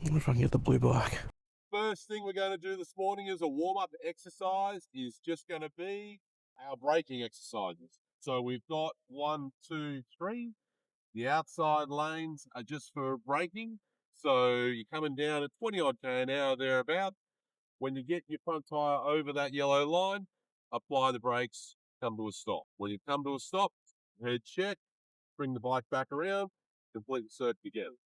wonder if I can get the blue bike. First thing we're going to do this morning as a warm-up exercise is just going to be our braking exercises. So we've got 1, 2, 3. The outside lanes are just for braking. So you're coming down at 20 odd k an hour thereabout. When you get your front tire over that yellow line, apply the brakes, come to a stop. When you come to a stop, head check, bring the bike back around, complete the circuit again.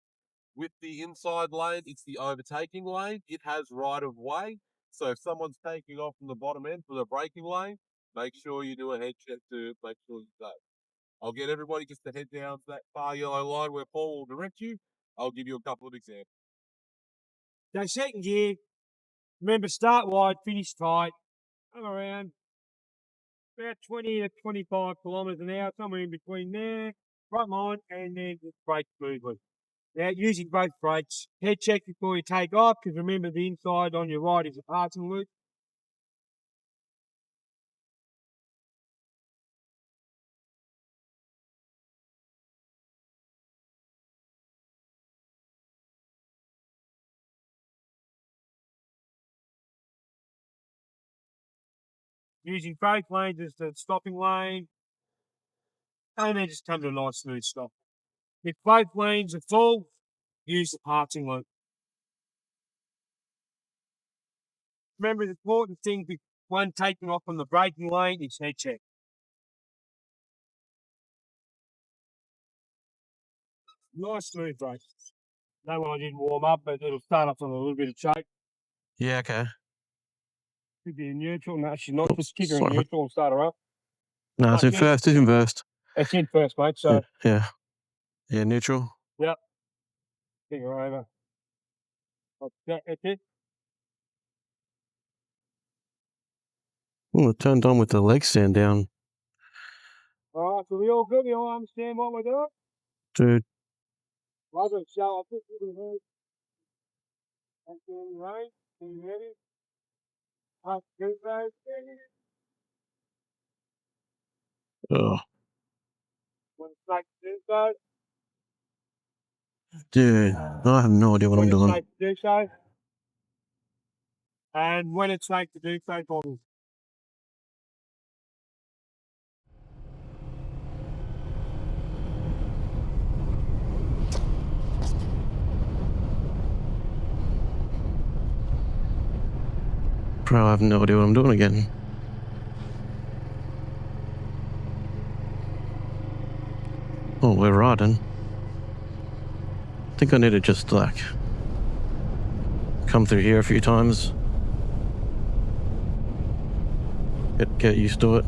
With the inside lane, it's the overtaking lane. It has right of way. So if someone's taking off from the bottom end for the braking lane, make sure you do a head check to make sure you're safe. I'll get everybody just to head down to that far yellow line where Paul will direct you. I'll give you a couple of examples. So second gear, remember start wide, finish tight, come around about 20 to 25 kilometres an hour, somewhere in between there, front line, and then just brake smoothly. Now using both brakes, head check before you take off, because remember the inside on your right is a passing loop. Using both lanes as the stopping lane, and then just come to a nice smooth stop. If both lanes are full, use the passing loop. Remember the important thing when taking off from the braking lane is head check. Nice smooth brake. That one I didn't warm up, but it'll start off on a little bit of choke. Yeah, okay. Could be in neutral. No, she's not. Just keep her in neutral and start her up. No, it's in first. It's in first. It's in first, mate. So yeah, neutral. Yep. Kick her over. That's it. Oh, it turned on with the leg stand down. All right, so we all good? We all understand what we're doing? Dude. Love it. Show up. Right. You ready? Good, guys. Oh. When it's safe to do so. Dude, I have no idea what I'm doing. When it's safe to do so. And when it's safe to do so, Bobby. Bro, I have no idea what I'm doing again. Oh, we're riding. I think I need to just, like, come through here a few times. Get used to it.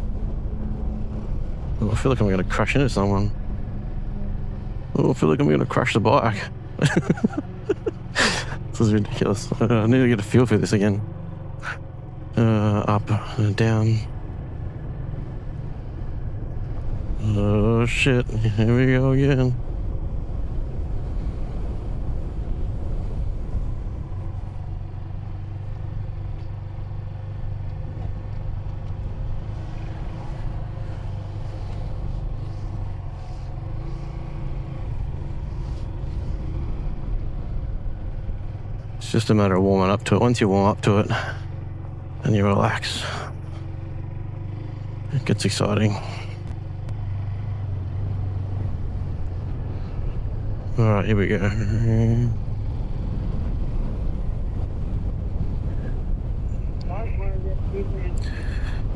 Oh, I feel like I'm going to crash into someone. Oh, I feel like I'm going to crash the bike. This is ridiculous. I need to get a feel for this again. Up and down. Oh shit, here we go again. It's just a matter of warming up to it. Once you warm up to it and you relax, it gets exciting. Alright, here we go.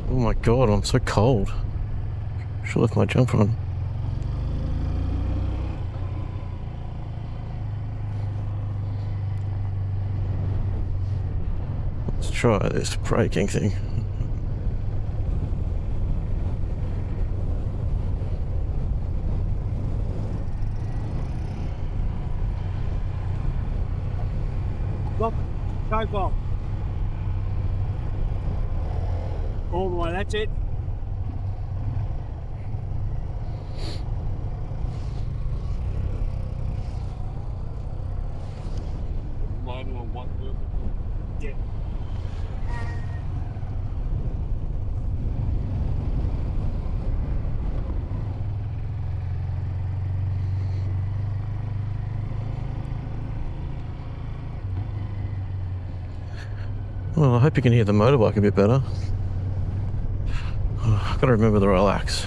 Oh my god, I'm so cold. Should have left my jumper on. Let's try this braking thing. Look, take off. All the way, that's it. Yeah. Well, I hope you can hear the motorbike a bit better. Oh, I've got to remember to relax.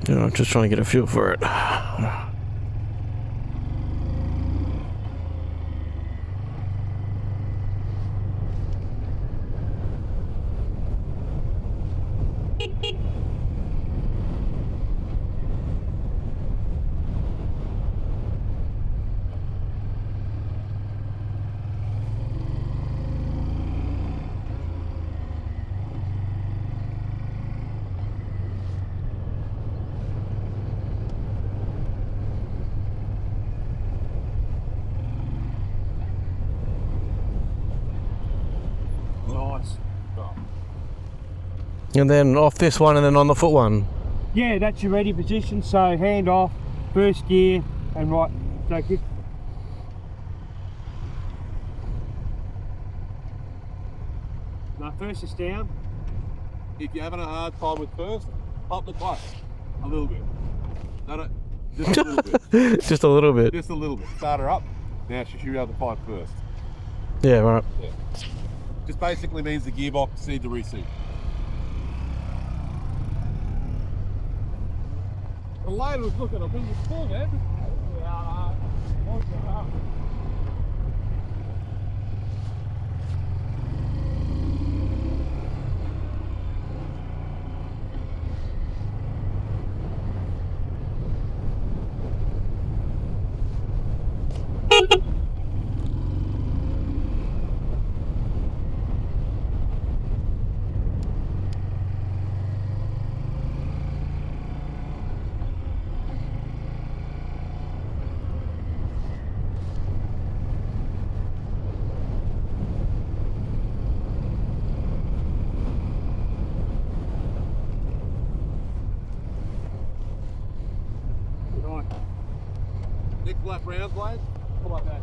You know, I'm just trying to get a feel for it. Nice. And then off this one and then on the foot one. Yeah, that's your ready position. So hand off, first gear, and right. Take it. Now first is down. If you're having a hard time with first, pop the clutch a little bit. Just a little bit. Just a little bit. Just a little bit. Start her up. Now she should be able to find first. Yeah, right. Yeah. Just basically means the gearbox seed to reseat. The lane was looking a bit full, man. Right. Next lap round, Blade. Come on back.